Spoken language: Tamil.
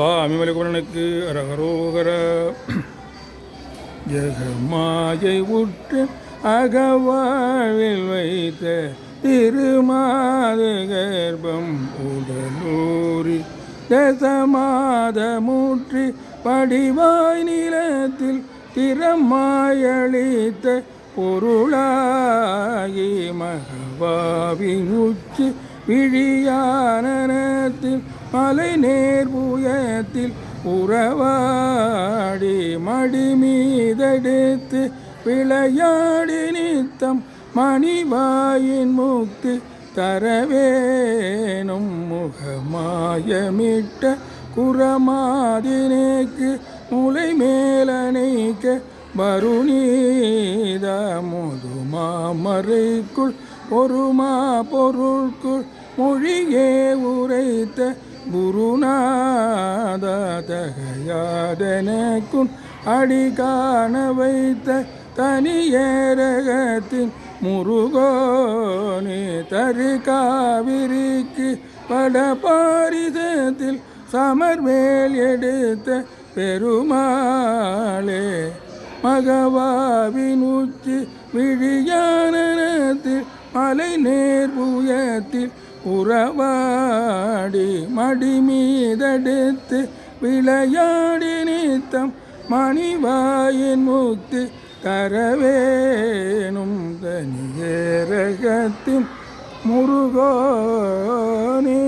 சுவாமிமலைக்குமரனுக்கு அரகரோகர. ஜெகமாயை உற்று அகவாழ்வில் வைத்த திருமாது கர்ப்பம் உடலூரி தசமாதமுற்றி படிவாய் நிலத்தில் திறமாயளித்த பொருளாகி மகவாவின் உச்சி விழியானத்தில் மலை நேர்புயத்தில் உறவாடி மடி மீதெடுத்து விளையாடி நித்தம் மணிவாயின் முக்தி தரவேனும் முகமாயமிட்ட குரமாதினேக்கு முலை மேலனைக்க வருணீத முதுமாமறைக்குள் பொறுமா பொருட்குள் மொழியே உரைத்த குருநாத தகையாதனக்குன் அடி காண வைத்த தனியரகத்தின் முருகோனே தரு காவிரிக்கு படபாரிதத்தில் சமர்மேல் எடுத்த பெருமாளே மகவாவின் உச்சி விழியானத்தில் மலை நேர்புயத்தில் உறவாடி மடி மீதெடுத்து விளையாடி நித்தம் மணிவாயின் முக்தி தரவேனும் தனியரகத்தின் முருகோனே.